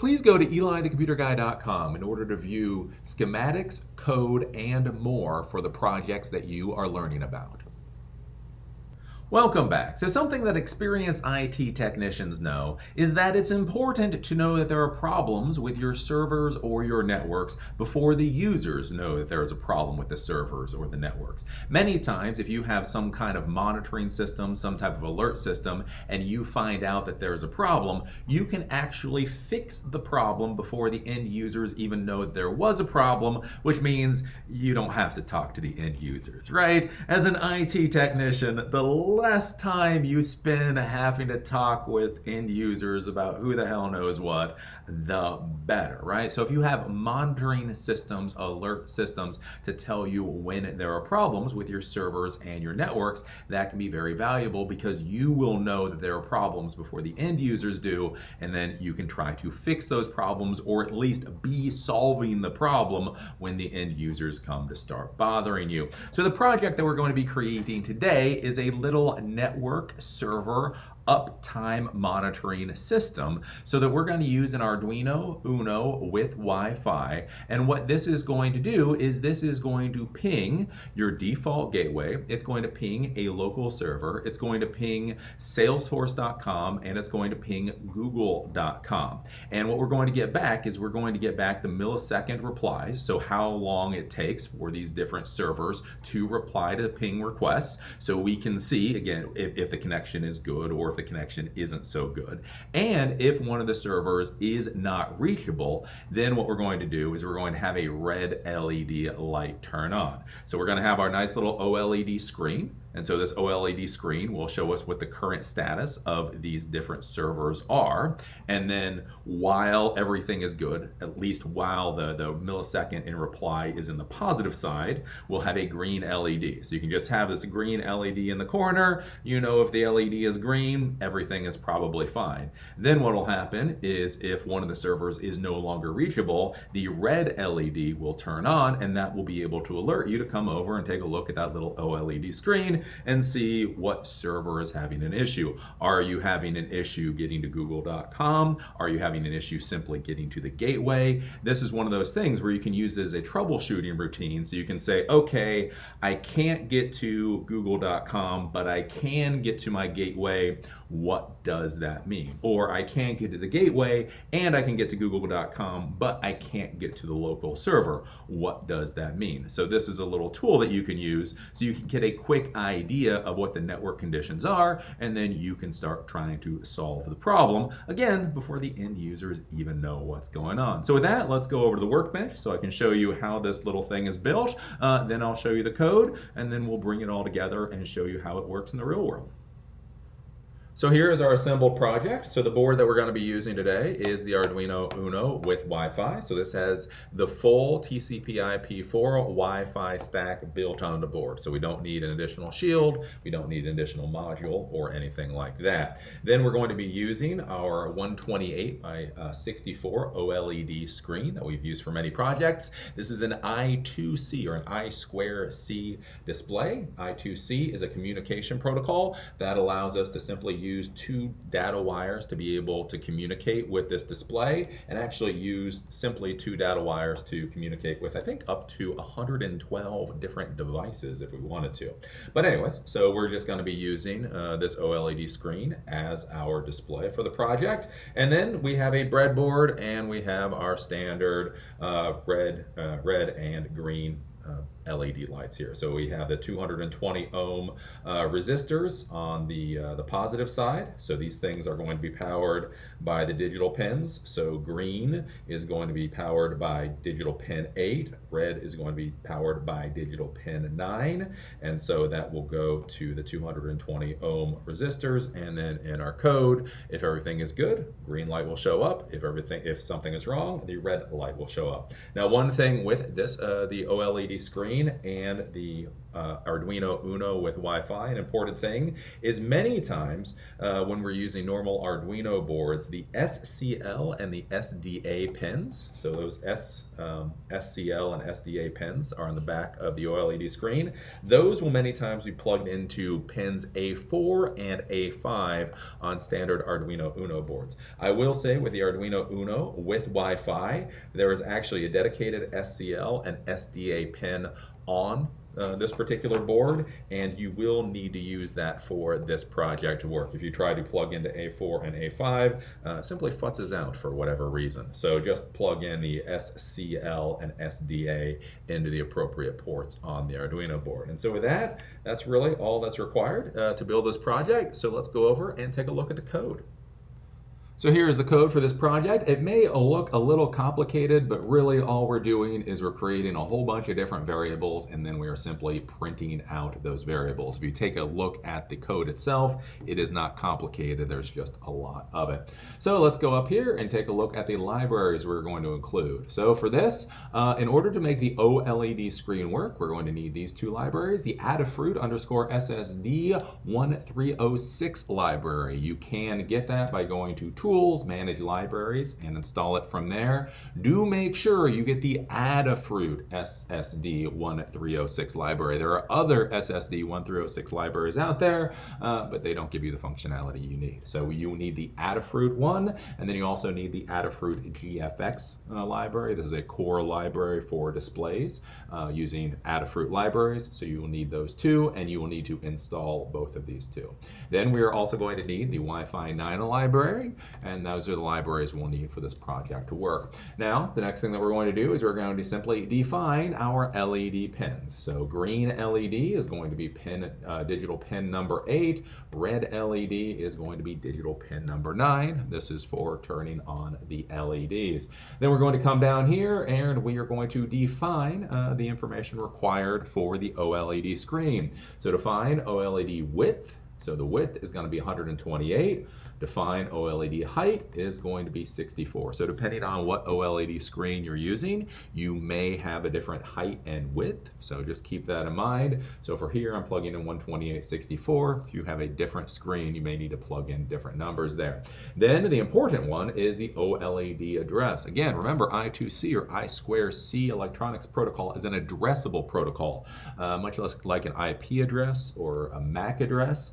Please go to elithecomputerguy.com in order to view schematics, code, and more for the projects that you are learning about. Welcome back. So something that experienced IT technicians know is that it's important to know that there are problems with your servers or your networks before the users know that there is a problem with the servers or the networks. Many times, if you have some kind of monitoring system, some type of alert system, and you find out that there's a problem, you can actually fix the problem before the end users even know that there was a problem, which means you don't have to talk to the end users, right? As an IT technician, the less time you spend having to talk with end users about who the hell knows what, the better, right? So if you have monitoring systems, alert systems to tell you when there are problems with your servers and your networks, that can be very valuable because you will know that there are problems before the end users do, and then you can try to fix those problems or at least be solving the problem when the end users come to start bothering you. So the project that we're going to be creating today is a little network server uptime monitoring system so that we're going to use an Arduino Uno with Wi-Fi. And what this is going to do is this is going to ping your default gateway. It's going to ping a local server. It's going to ping Salesforce.com and it's going to ping Google.com. And what we're going to get back is we're going to get back the millisecond replies. So how long it takes for these different servers to reply to the ping requests. So we can see, again, if the connection is good or if the connection isn't so good. And if one of the servers is not reachable, then what we're going to do is we're going to have a red LED light turn on. So we're going to have our nice little OLED screen. And so this OLED screen will show us what the current status of these different servers are. And then while everything is good, at least while the millisecond in reply is in the positive side, we'll have a green LED. So you can just have this green LED in the corner. You know if the LED is green, everything is probably fine. Then what will happen is if one of the servers is no longer reachable, the red LED will turn on and that will be able to alert you to come over and take a look at that little OLED screen and see what server is having an issue. Are you having an issue getting to google.com? Are you having an issue simply getting to the gateway? This is one of those things where you can use it as a troubleshooting routine. So you can say, okay, I can't get to google.com, but I can get to my gateway. What does that mean? Or I can't get to the gateway and I can get to google.com, but I can't get to the local server. What does that mean? So this is a little tool that you can use so you can get a quick idea of what the network conditions are, and then you can start trying to solve the problem, again, before the end users even know what's going on. So with that, let's go over to the workbench so I can show you how this little thing is built. Then I'll show you the code, and then we'll bring it all together and show you how it works in the real world. So here is our assembled project. So the board that we're going to be using today is the Arduino Uno with Wi-Fi. So this has the full TCP/IP4 Wi-Fi stack built on the board. So we don't need an additional shield, we don't need an additional module or anything like that. Then we're going to be using our 128 by 64 OLED screen that we've used for many projects. This is an I2C or an I2C display. I2C is a communication protocol that allows us to simply use two data wires to be able to communicate with this display, and actually use simply two data wires to communicate with, I think, up to 112 different devices if we wanted to. But anyways, so we're just going to be using this OLED screen as our display for the project. And then we have a breadboard and we have our standard red and green LED lights here. So we have the 220 ohm resistors on the positive side. So these things are going to be powered by the digital pins. So green is going to be powered by digital pin 8. Red is going to be powered by digital pin 9. And so that will go to the 220 ohm resistors. And then in our code, if everything is good, green light will show up. If something is wrong, the red light will show up. Now, one thing with this, the OLED screen and the Arduino Uno with Wi-Fi. An important thing is many times when we're using normal Arduino boards, the SCL and the SDA pins, so those SCL and SDA pins are on the back of the OLED screen. Those will many times be plugged into pins A4 and A5 on standard Arduino Uno boards. I will say with the Arduino Uno with Wi-Fi, there is actually a dedicated SCL and SDA pin on this particular board, and you will need to use that for this project to work. If you try to plug into A4 and A5, simply futzes out for whatever reason. So just plug in the SCL and SDA into the appropriate ports on the Arduino board. And so with that, that's really all that's required to build this project. So let's go over and take a look at the code. So here is the code for this project. It may look a little complicated, but really all we're doing is we're creating a whole bunch of different variables, and then we are simply printing out those variables. If you take a look at the code itself, it is not complicated. There's just a lot of it. So let's go up here and take a look at the libraries we're going to include. So for this, in order to make the OLED screen work, we're going to need these two libraries, the Adafruit SSD1306 library. You can get that by going to Tools, Manage Libraries, and install it from there. Do make sure you get the Adafruit SSD1306 library. There are other SSD1306 libraries out there, but they don't give you the functionality you need. So you need the Adafruit one, and then you also need the Adafruit GFX library. This is a core library for displays using Adafruit libraries. So you will need those two, and you will need to install both of these two. Then we are also going to need the Wi-Fi 9 library, and those are the libraries we'll need for this project to work. Now, the next thing that we're going to do is we're going to simply define our LED pins. So green LED is going to be digital pin number 8. Red LED is going to be digital pin number 9. This is for turning on the LEDs. Then we're going to come down here and we are going to define the information required for the OLED screen. So define OLED width. So the width is going to be 128. Define OLED height is going to be 64. So depending on what OLED screen you're using, you may have a different height and width. So just keep that in mind. So for here, I'm plugging in 128/64. If you have a different screen, you may need to plug in different numbers there. Then the important one is the OLED address. Again, remember I2C or I2C electronics protocol is an addressable protocol, much less like an IP address or a MAC address.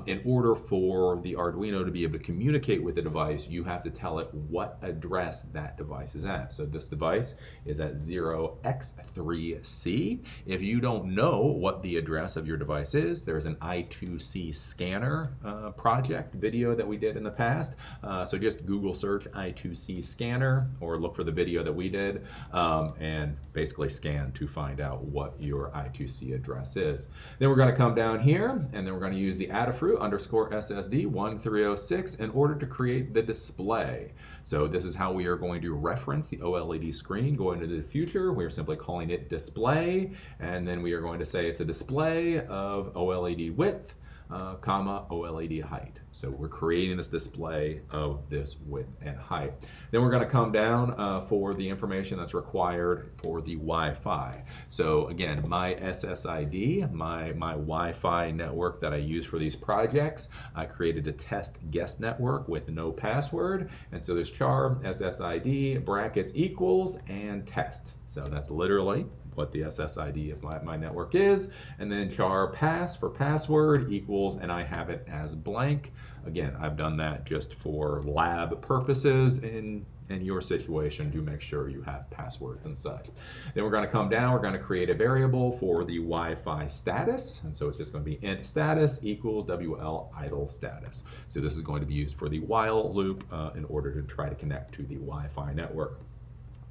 In order for the Arduino to be able to communicate with the device, you have to tell it what address that device is at. So this device is at 0x3C. If you don't know what the address of your device is, there's an I2C scanner project video that we did in the past. So just Google search I2C scanner or look for the video that we did and basically scan to find out what your I2C address is. Then we're going to come down here and then we're going to use the Adafruit _SSD1306 in order to create the display. So this is how we are going to reference the OLED screen going into the future. We are simply calling it display, and then we are going to say it's a display of OLED width, OLED height. So we're creating this display of this width and height. Then we're going to come down for the information that's required for the Wi-Fi. So again, my SSID, my Wi-Fi network that I use for these projects, I created a test guest network with no password. And so there's char SSID brackets equals and test. So that's literally what the SSID of my network is, and then char pass for password equals, and I have it as blank. Again, I've done that just for lab purposes. In your situation, do make sure you have passwords and such. Then we're going to come down, we're going to create a variable for the Wi-Fi status, and so it's just going to be int status equals WL idle status. So this is going to be used for the while loop in order to try to connect to the Wi-Fi network.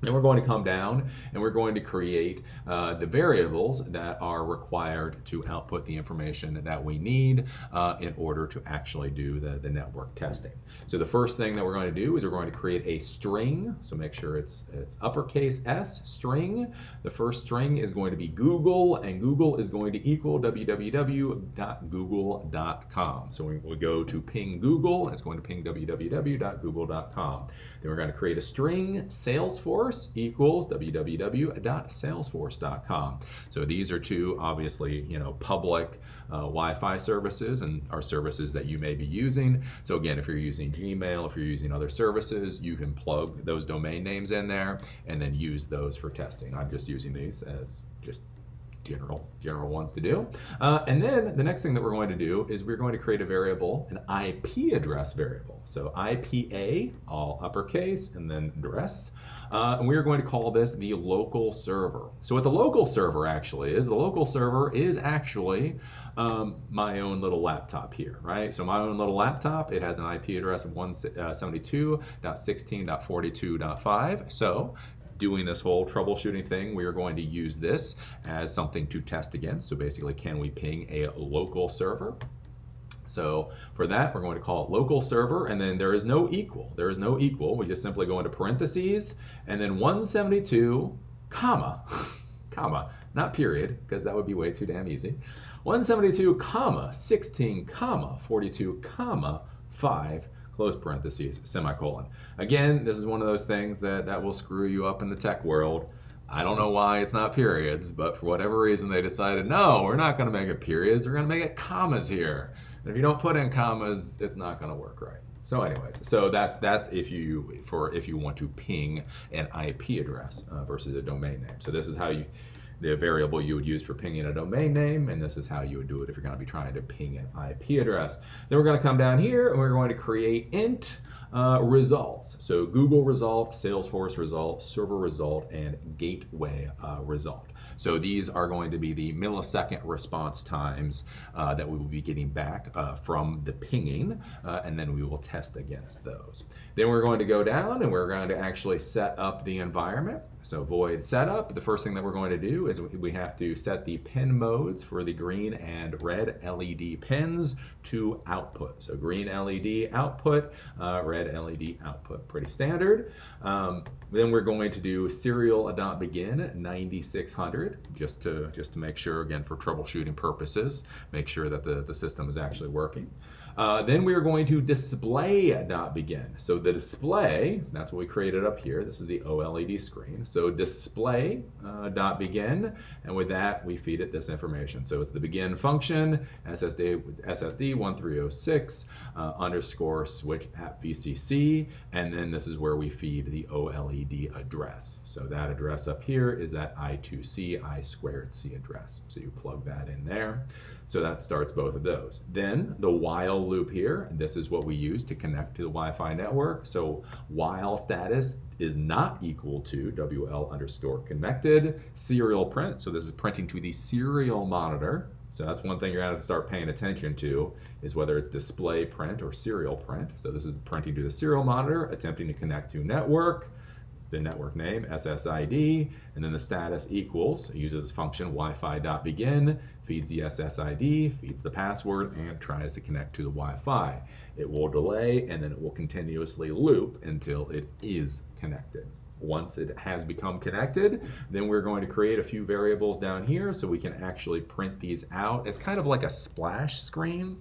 Then we're going to come down and we're going to create the variables that are required to output the information that we need in order to actually do the network testing. So the first thing that we're going to do is we're going to create a string. So make sure it's uppercase S, string. The first string is going to be Google, and Google is going to equal www.google.com. So we go to ping Google, and it's going to ping www.google.com. Then we're going to create a string Salesforce. Salesforce equals www.salesforce.com. So these are two, obviously, public Wi-Fi services and are services that you may be using. So again, if you're using Gmail, if you're using other services, you can plug those domain names in there and then use those for testing. I'm just using these as just general ones to do. And then the next thing that we're going to do is we're going to create a variable, an IP address variable. So IPA, all uppercase, and then address. And we are going to call this the local server. So what the local server actually is, the local server is actually my own little laptop here, right? So my own little laptop, it has an IP address of 172.16.42.5. So doing this whole troubleshooting thing, we are going to use this as something to test against. So basically, can we ping a local server? So for that, we're going to call it local server, and then there is no equal. There is no equal. We just simply go into parentheses, and then 172, comma, not period, because that would be way too damn easy. 172, 16, 42, 5, close parentheses, semicolon. Again, this is one of those things that will screw you up in the tech world. I don't know why it's not periods, but for whatever reason they decided, no, we're not going to make it periods, we're going to make it commas here. And if you don't put in commas, it's not going to work right. So anyways, so that's if you want to ping an IP address versus a domain name. So this is how the variable you would use for pinging a domain name, and this is how you would do it if you're going to be trying to ping an IP address. Then we're going to come down here and we're going to create int results. So Google result, Salesforce result, server result, and gateway result. So these are going to be the millisecond response times that we will be getting back from the pinging, and then we will test against those. Then we're going to go down and we're going to actually set up the environment. So void setup, the first thing that we're going to do is we have to set the pin modes for the green and red LED pins to output. So green LED output, red LED output, pretty standard. Then we're going to do serial.begin 9600 just to make sure, again, for troubleshooting purposes, make sure that the system is actually working. Then we are going to display.begin. So the display, that's what we created up here. This is the OLED screen. So display.begin, and with that we feed it this information. So it's the begin function, SSD1306 underscore switch app VCC, and then this is where we feed the OLED address. So that address up here is that I2C, I2C address. So you plug that in there. So that starts both of those. Then the while loop here, this is what we use to connect to the Wi-Fi network. So while status is not equal to WL underscore connected, serial print. So this is printing to the serial monitor. So that's one thing you're going to have to start paying attention to, is whether it's display print or serial print. So this is printing to the serial monitor, attempting to connect to network, the network name, SSID, and then the status equals, it uses function Wi-Fi.begin, feeds the SSID, feeds the password, and tries to connect to the Wi-Fi. It will delay, and then it will continuously loop until it is connected. Once it has become connected, then we're going to create a few variables down here so we can actually print these out. It's kind of like a splash screen.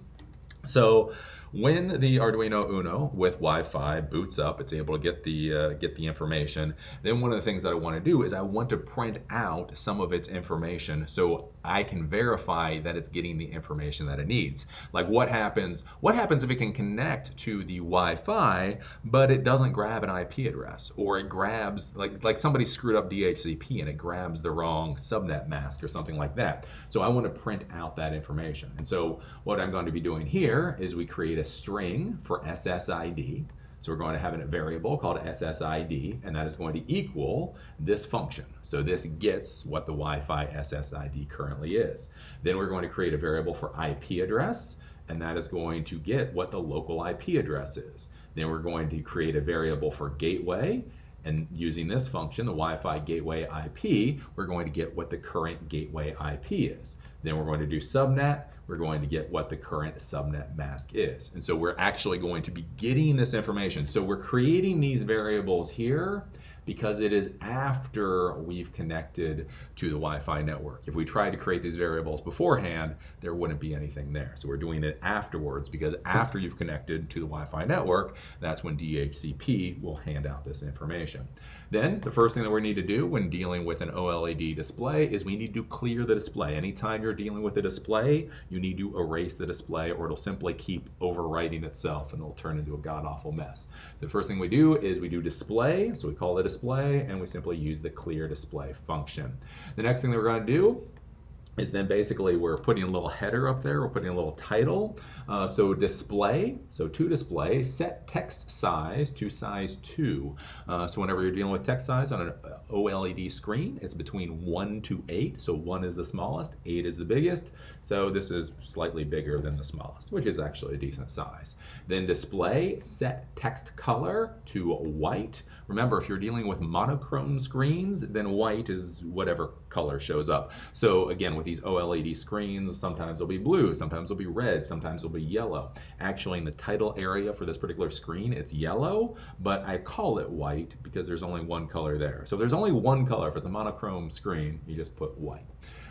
So when the Arduino Uno with Wi-Fi boots up, it's able to get the information. Then one of the things that I want to do is I want to print out some of its information so I can verify that it's getting the information that it needs. Like what happens if it can connect to the Wi-Fi, but it doesn't grab an IP address, or it grabs, like somebody screwed up DHCP and it grabs the wrong subnet mask or something like that. So I want to print out that information. And so what I'm going to be doing here is we create a string for SSID. So we're going to have a variable called SSID, and that is going to equal this function. So this gets what the Wi-Fi SSID currently is. Then we're going to create a variable for IP address, and that is going to get what the local IP address is. Then we're going to create a variable for gateway, and using this function, the Wi-Fi gateway IP, we're going to get what the current gateway IP is. Then we're going to do subnet, we're going to get what the current subnet mask is. And so we're actually going to be getting this information. So we're creating these variables here Because it is after we've connected to the Wi-Fi network. If we tried to create these variables beforehand, there wouldn't be anything there. So we're doing it afterwards, because after you've connected to the Wi-Fi network, that's when DHCP will hand out this information. Then the first thing that we need to do when dealing with an OLED display is we need to clear the display. Anytime you're dealing with a display, you need to erase the display, or it'll simply keep overwriting itself and it'll turn into a god-awful mess. So the first thing we do is we do display, so we call it display, and we simply use the clear display function. The next thing that we're going to do is then basically we're putting a little header up there, we're putting a little title. So display, so to display, set text size to size 2. So whenever you're dealing with text size on an OLED screen, it's between 1 to 8. So 1 is the smallest, 8 is the biggest. So this is slightly bigger than the smallest, which is actually a decent size. Then display, set text color to white. Remember, if you're dealing with monochrome screens, then white is whatever color shows up. So again, with these OLED screens, sometimes they'll be blue, sometimes they'll be red, sometimes they'll be yellow. Actually, in the title area for this particular screen, it's yellow, but I call it white because there's only one color there. So if there's only one color, if it's a monochrome screen, you just put white.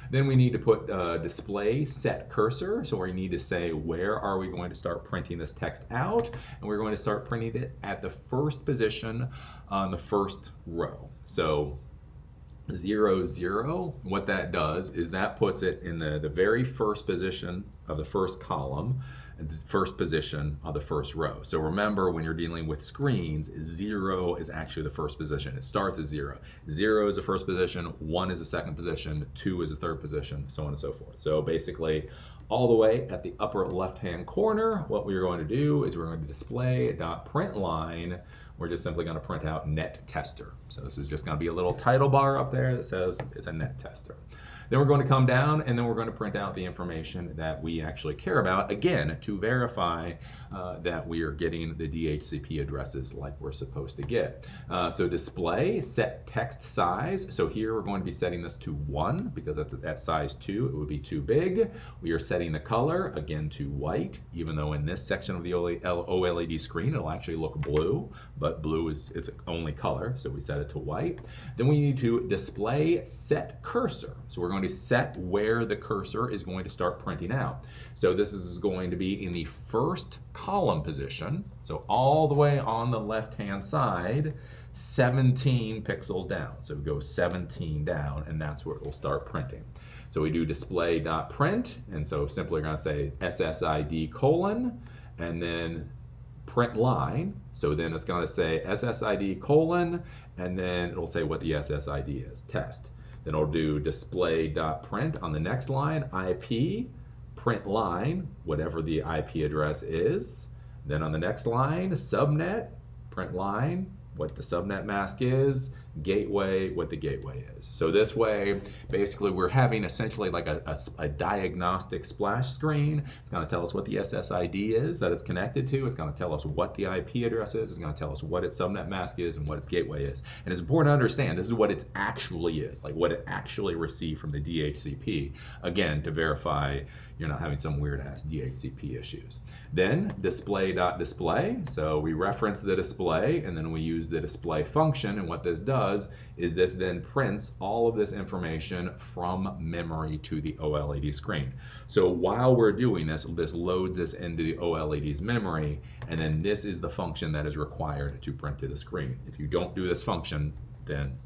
Then we need to put display set cursor. So we need to say, where are we going to start printing this text out? And we're going to start printing it at the first position on the first row. So 0, 0, what that does is that puts it in the very first position of the first column, and the first position of the first row. So remember, when you're dealing with screens, 0 is actually the first position. It starts at 0. 0 is the first position, 1 is the second position, 2 is the third position, so on and so forth. So basically, all the way at the upper left-hand corner, what we're going to do is we're going to display .println. We're just simply going to print out net tester. So this is just going to be a little title bar up there that says it's a net tester. Then we're going to come down and then we're going to print out the information that we actually care about, again, to verify that we are getting the DHCP addresses like we're supposed to get. So display, set text size. So here we're going to be setting this to 1 because at size 2 it would be too big. We are setting the color, again, to white, even though in this section of the OLED screen it'll actually look blue, but blue is its only color, so we set it to white. Then we need to display set cursor. So we're going to set where the cursor is going to start printing out. So this is going to be in the first column position, so all the way on the left-hand side, 17 pixels down. So we go 17 down, and that's where it will start printing. So we do display.print, and so simply we're going to say SSID : and then print line. So then it's going to say SSID : and then it'll say what the SSID is, test. Then it'll do display.print on the next line, IP, print line, whatever the IP address is. Then on the next line, subnet, print line, what the subnet mask is, gateway, what the gateway is. So this way, basically, we're having essentially like a diagnostic splash screen. It's going to tell us what the SSID is that it's connected to. It's going to tell us what the IP address is. It's going to tell us what its subnet mask is and what its gateway is. And it's important to understand this is what it actually is, like what it actually received from the DHCP, again, to verify you're not having some weird ass DHCP issues. Then display.display. So we reference the display and then we use the display function, and what this does is this then prints all of this information from memory to the OLED screen. So while we're doing this, this loads this into the OLED's memory, and then this is the function that is required to print to the screen. If you don't do this function, then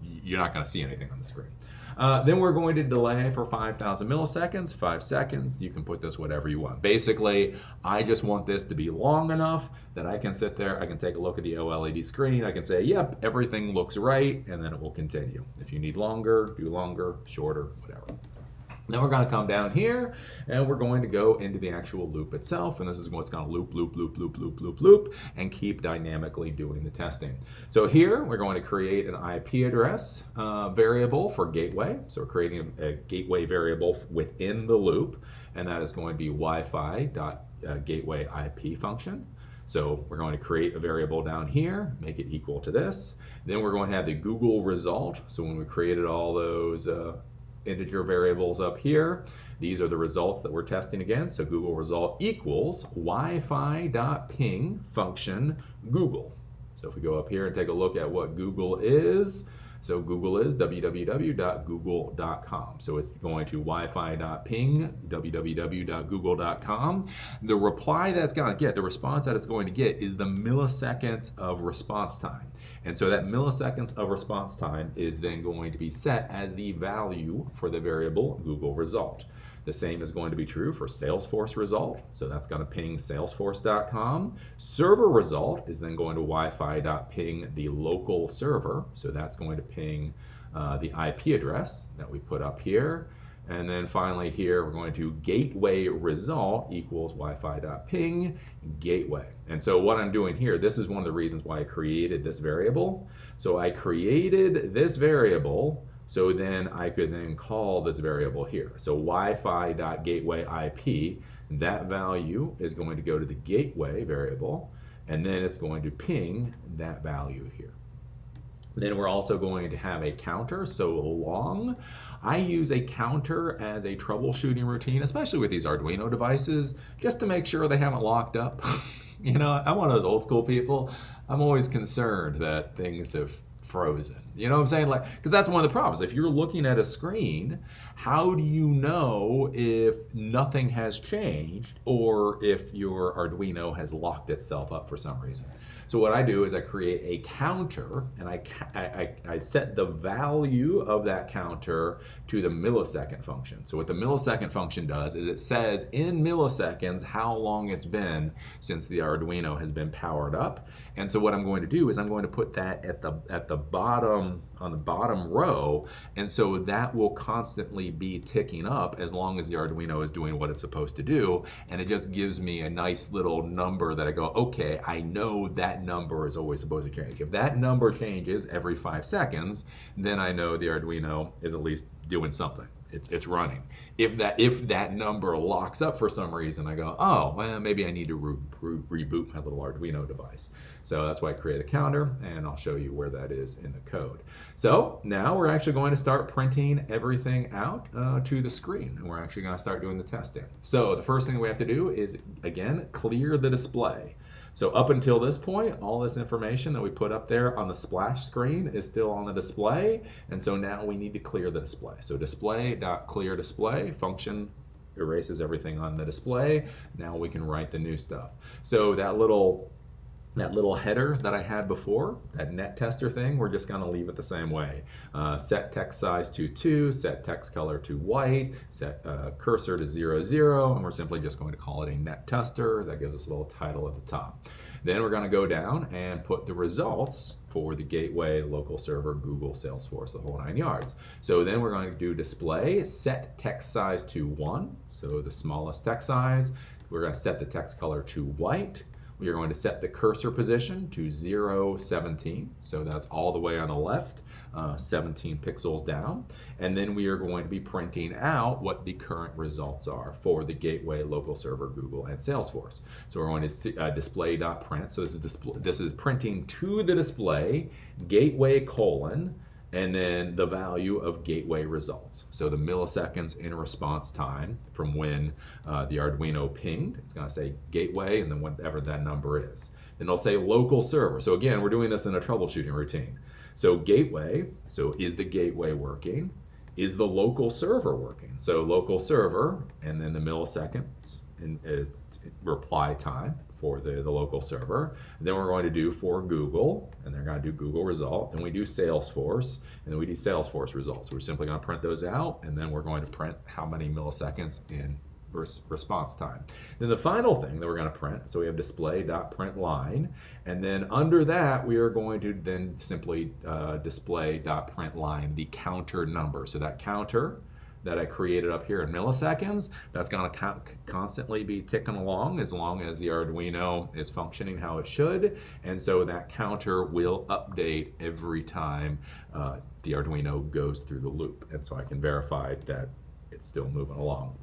you're not going to see anything on the screen. Then we're going to delay for 5,000 milliseconds, 5 seconds. You can put this whatever you want. Basically, I just want this to be long enough that I can sit there, I can take a look at the OLED screen, I can say, yep, everything looks right, and then it will continue. If you need longer, do longer, shorter, whatever. Then we're going to come down here and we're going to go into the actual loop itself, and this is what's going to loop, loop, loop, loop, loop, loop, loop, and keep dynamically doing the testing. So here we're going to create an IP address variable for gateway. So we're creating a gateway variable within the loop, and that is going to be Wi-Fi.gateway IP function. So we're going to create a variable down here, make it equal to this. Then we're going to have the Google result. So when we created all those integer variables up here, these are the results that we're testing against. So Google result equals Wi-Fi.ping function Google. So if we go up here and take a look at what Google is, so Google is www.google.com. So it's going to wifi.ping, www.google.com. The reply that's going to get, the response that it's going to get is the millisecond of response time. And so that milliseconds of response time is then going to be set as the value for the variable Google result. The same is going to be true for Salesforce result. So that's going to ping salesforce.com. Server result is then going to wifi.ping the local server. So that's going to ping the IP address that we put up here. And then finally here, we're going to gateway result equals wifi.ping gateway. And so what I'm doing here, this is one of the reasons why I created this variable. So I created this variable so then I could then call this variable here. So Wi-Fi.gateway IP, that value is going to go to the gateway variable, and then it's going to ping that value here. Then we're also going to have a counter, so long. I use a counter as a troubleshooting routine, especially with these Arduino devices, just to make sure they haven't locked up. You know, I'm one of those old school people. I'm always concerned that things have frozen. You know what I'm saying? Like, because that's one of the problems. If you're looking at a screen, how do you know if nothing has changed or if your Arduino has locked itself up for some reason? So what I do is I create a counter, and I set the value of that counter to the millisecond function. So what the millisecond function does is it says in milliseconds how long it's been since the Arduino has been powered up. And so what I'm going to do is I'm going to put that at the bottom, on the bottom row, and so that will constantly be ticking up as long as the Arduino is doing what it's supposed to do, and it just gives me a nice little number that I go, okay, I know that number is always supposed to change. If that number changes every 5 seconds, then I know the Arduino is at least doing something. It's running. If that number locks up for some reason, I go, oh, well, maybe I need to reboot my little Arduino device. So that's why I create a counter, and I'll show you where that is in the code. So now we're actually going to start printing everything out to the screen, and we're actually going to start doing the testing. So the first thing we have to do is, again, clear the display. So up until this point, all this information that we put up there on the splash screen is still on the display, and so now we need to clear the display. So display.clear display function erases everything on the display. Now we can write the new stuff. So that little header that I had before, that net tester thing, we're just going to leave it the same way. Set text size to 2, set text color to white, set cursor to 0, 0, and we're simply just going to call it a net tester. That gives us a little title at the top. Then we're going to go down and put the results for the gateway, local server, Google, Salesforce, the whole 9 yards. So then we're going to do display, set text size to 1, so the smallest text size. We're going to set the text color to white. We are going to set the cursor position to 0, 17, so that's all the way on the left, 17 pixels down. And then we are going to be printing out what the current results are for the gateway, local server, Google, and Salesforce. So we're going to display.print. So this is printing to the display, gateway colon, and then the value of gateway results. So the milliseconds in response time from when the Arduino pinged. It's going to say gateway and then whatever that number is. Then it'll say local server. So again, we're doing this in a troubleshooting routine. So gateway, so is the gateway working? Is the local server working? So local server, and then the milliseconds in reply time for the local server. And then we're going to do for Google, and they're going to do Google result. Then we do Salesforce, and then we do Salesforce results. So we're simply going to print those out, and then we're going to print how many milliseconds in response time. Then the final thing that we're going to print, so we have display.println, and then under that we are going to then simply display.println the counter number. So that counter that I created up here in milliseconds, that's going to constantly be ticking along as long as the Arduino is functioning how it should, and so that counter will update every time the Arduino goes through the loop, and so I can verify that it's still moving along.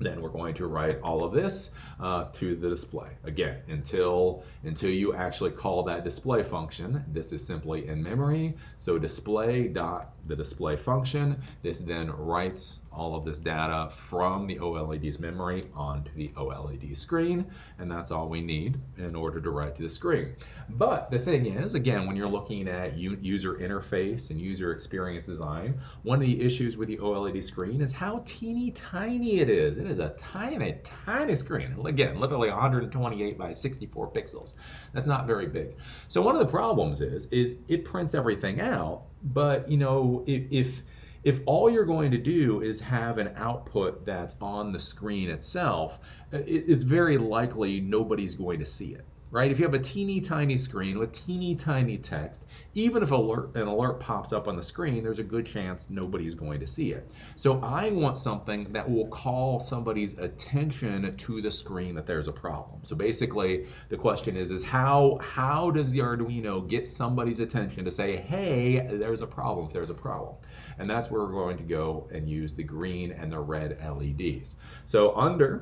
Then we're going to write all of this to the display. Again, until you actually call that display function, this is simply in memory. So display dot the display function. This then writes all of this data from the OLED's memory onto the OLED screen, and that's all we need in order to write to the screen. But the thing is, again, when you're looking at user interface and user experience design, one of the issues with the OLED screen is how teeny tiny it is. It is a tiny, tiny screen. Again, literally 128 by 64 pixels. That's not very big. So one of the problems is it prints everything out, but you know, if all you're going to do is have an output that's on the screen itself, it's very likely nobody's going to see it, right? If you have a teeny tiny screen with teeny tiny text, even if an alert pops up on the screen, there's a good chance nobody's going to see it. So I want something that will call somebody's attention to the screen that there's a problem. So basically, the question is how does the Arduino get somebody's attention to say, hey, there's a problem if there's a problem? And that's where we're going to go and use the green and the red LEDs. So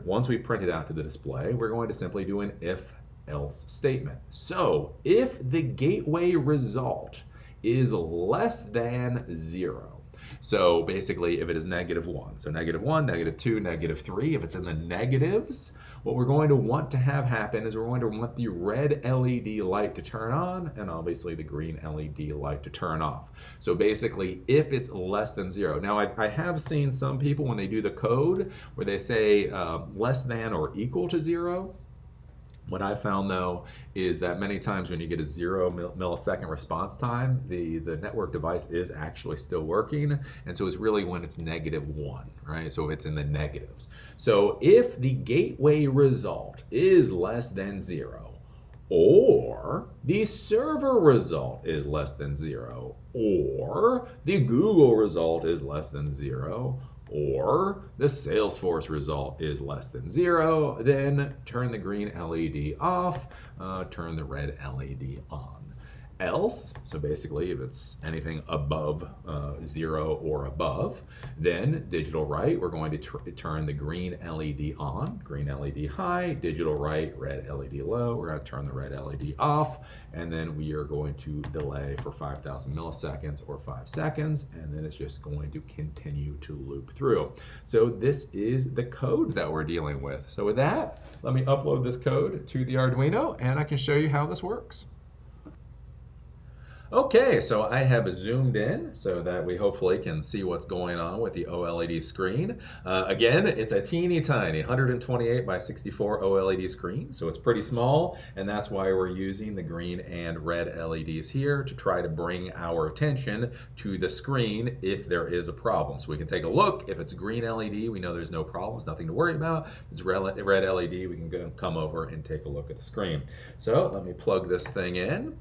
once we print it out to the display, we're going to simply do an if-else statement. So if the gateway result is less than 0, so basically if it is -1, so -1, -2, -3, if it's in the negatives, what we're going to want to have happen is we're going to want the red LED light to turn on and obviously the green LED light to turn off. So basically if it's less than 0. Now I have seen some people when they do the code where they say less than or equal to 0. What I found though is that many times when you get a 0 millisecond response time, the network device is actually still working, and so it's really when it's -1, right? So it's in the negatives. So if the gateway result is less than 0, or the server result is less than 0, or the Google result is less than 0, or the Salesforce result is less than 0, then turn the green LED off, turn the red LED on. Else, so basically if it's anything above 0 or above, then digital write, we're going to turn the green LED on, green LED high, digital write, red LED low, we're going to turn the red LED off, and then we are going to delay for 5,000 milliseconds or 5 seconds, and then it's just going to continue to loop through. So this is the code that we're dealing with. So with that, let me upload this code to the Arduino, and I can show you how this works. Okay, so I have zoomed in so that we hopefully can see what's going on with the OLED screen. Again, it's a teeny tiny 128 by 64 OLED screen, so it's pretty small, and that's why we're using the green and red LEDs here to try to bring our attention to the screen if there is a problem. So we can take a look. If it's a green LED, we know there's no problems, nothing to worry about. If it's red LED, we can come over and take a look at the screen. So let me plug this thing in.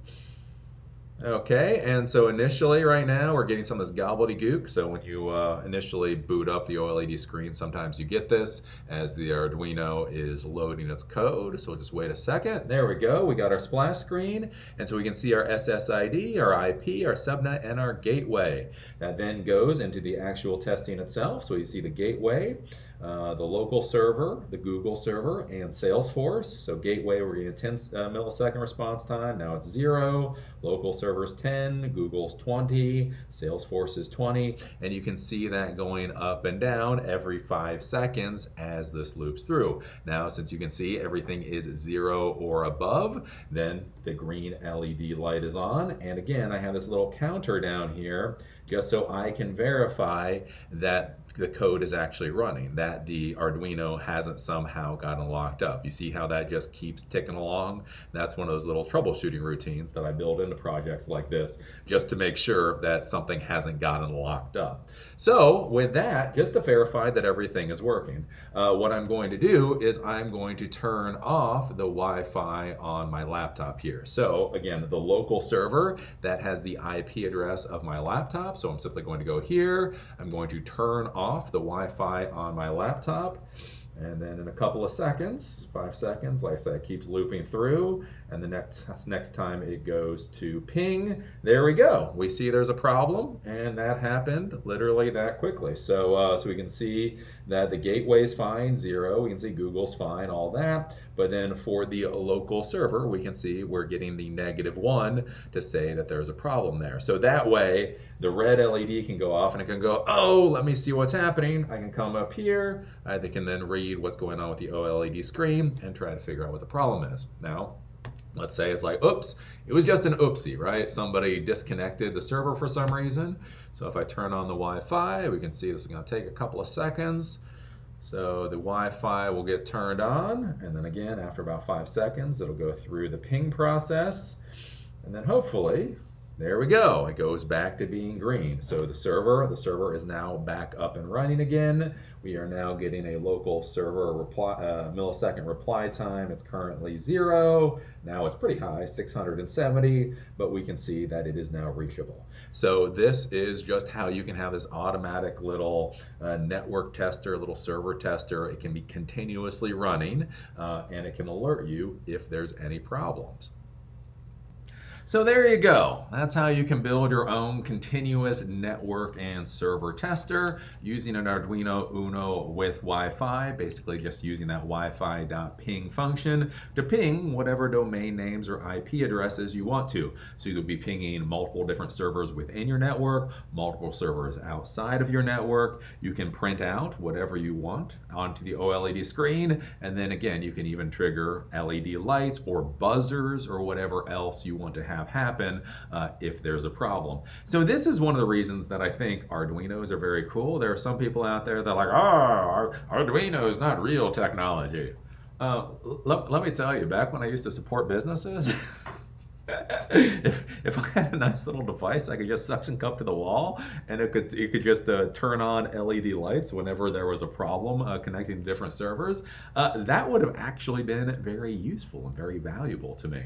Okay, and so initially right now we're getting some of this gobbledygook. So when you initially boot up the OLED screen, sometimes you get this as the Arduino is loading its code. So we'll just wait a second. There we go. We got our splash screen. And so we can see our SSID, our IP, our subnet, and our gateway. That then goes into the actual testing itself. So you see the gateway, the local server, the Google server, and Salesforce. So gateway, we're getting a 10 millisecond response time. Now it's 0. Local server's 10, Google's 20, Salesforce is 20, and you can see that going up and down every 5 seconds as this loops through. Now, since you can see everything is 0 or above, then the green LED light is on. And again, I have this little counter down here just so I can verify that the code is actually running, that the Arduino hasn't somehow gotten locked up. You see how that just keeps ticking along? That's one of those little troubleshooting routines that I build into projects like this just to make sure that something hasn't gotten locked up. So with that, just to verify that everything is working, what I'm going to do is I'm going to turn off the Wi-Fi on my laptop here. So again, the local server that has the IP address of my laptop. So I'm simply going to go here. I'm going to turn off the Wi-Fi on my laptop. And then in a couple of seconds, 5 seconds, like I said, it keeps looping through. and the next time it goes to ping, there we go. We see there's a problem, and that happened literally that quickly. So we can see that the gateway's fine, 0. We can see Google's fine, all that. But then for the local server, we can see we're getting the -1 to say that there's a problem there. So that way, the red LED can go off and it can go, oh, let me see what's happening. I can come up here. They can then read what's going on with the OLED screen and try to figure out what the problem is. Now, let's say it's like, oops, it was just an oopsie, right? Somebody disconnected the server for some reason. So if I turn on the Wi-Fi, we can see this is going to take a couple of seconds. So the Wi-Fi will get turned on, and then again, after about 5 seconds, it'll go through the ping process, and then hopefully, there we go. It goes back to being green. So the server is now back up and running again. We are now getting a local server millisecond reply time. It's currently 0. Now it's pretty high, 670, but we can see that it is now reachable. So this is just how you can have this automatic little network tester, little server tester. It can be continuously running, and it can alert you if there's any problems. So there you go. That's how you can build your own continuous network and server tester using an Arduino Uno with Wi-Fi, basically just using that Wi-Fi.ping function to ping whatever domain names or IP addresses you want to. So you'll be pinging multiple different servers within your network, multiple servers outside of your network. You can print out whatever you want onto the OLED screen, and then again, you can even trigger LED lights or buzzers or whatever else you want to have happen if there's a problem. So this is one of the reasons that I think Arduinos are very cool. There are some people out there that are like, oh, Arduino is not real technology. Let me tell you, back when I used to support businesses, if I had a nice little device I could just suction cup to the wall and it could just turn on LED lights whenever there was a problem connecting to different servers, that would have actually been very useful and very valuable to me.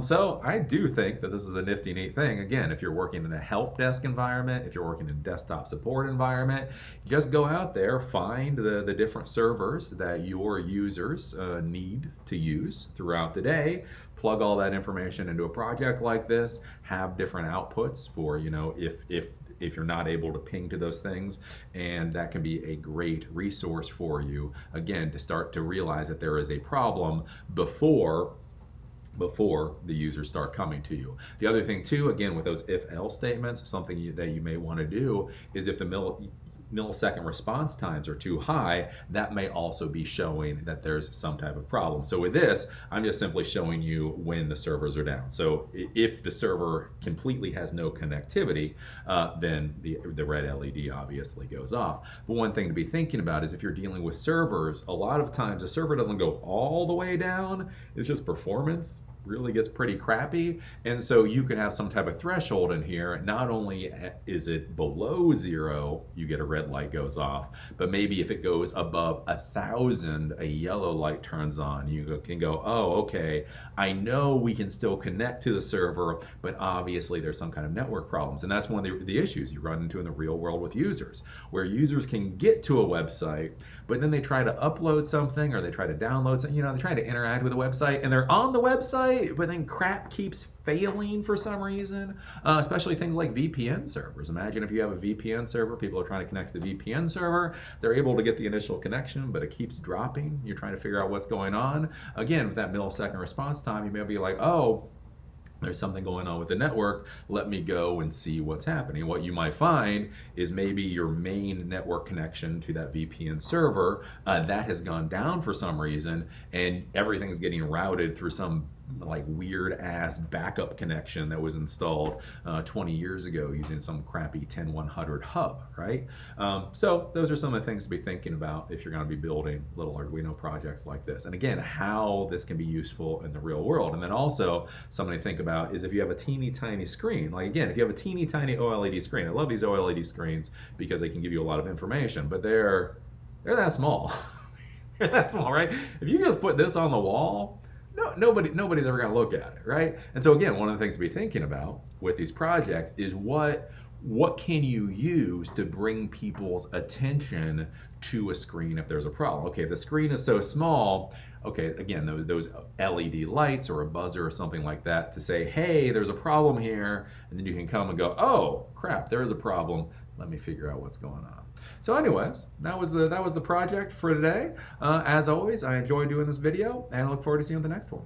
So I do think that this is a nifty, neat thing. Again, if you're working in a help desk environment, if you're working in a desktop support environment, just go out there, find the different servers that your users need to use throughout the day, plug all that information into a project like this, have different outputs for, if you're not able to ping to those things, and that can be a great resource for you, again, to start to realize that there is a problem before the users start coming to you. The other thing too, again, with those if-else statements, something that you may want to do is if the millisecond response times are too high, that may also be showing that there's some type of problem. So with this, I'm just simply showing you when the servers are down. So if the server completely has no connectivity, then the red LED obviously goes off. But one thing to be thinking about is if you're dealing with servers, a lot of times the server doesn't go all the way down, it's just performance really gets pretty crappy, and so you can have some type of threshold in here. Not only is it below 0, you get a red light goes off, but maybe if it goes above 1,000, a yellow light turns on. You can go, oh, okay, I know we can still connect to the server, but obviously there's some kind of network problems, and that's one of the issues you run into in the real world with users, where users can get to a website, but then they try to upload something or they try to download something, they try to interact with the website, and they're on the website, but then crap keeps failing for some reason, especially things like VPN servers. Imagine if you have a VPN server, people are trying to connect to the VPN server, they're able to get the initial connection, but it keeps dropping. You're trying to figure out what's going on. Again, with that millisecond response time, you may be like, oh, there's something going on with the network, let me go and see what's happening. What you might find is maybe your main network connection to that VPN server, that has gone down for some reason, and everything's getting routed through some like weird ass backup connection that was installed 20 years ago using some crappy 10100 hub, right? So those are some of the things to be thinking about if you're going to be building little Arduino projects like this. And again, how this can be useful in the real world. And then also something to think about is if you have a teeny tiny screen, like again, if you have a teeny tiny OLED screen, I love these OLED screens because they can give you a lot of information, but they're that small. They're that small, right? If you just put this on the wall, nobody's ever going to look at it, right? And so again, one of the things to be thinking about with these projects is what can you use to bring people's attention to a screen if there's a problem. Okay, if the screen is so small, okay, again, those LED lights or a buzzer or something like that to say, hey, there's a problem here, and then you can come and go, oh, crap, there is a problem. Let me figure out what's going on. So anyways, that was the project for today. As always, I enjoyed doing this video, and I look forward to seeing you in the next one.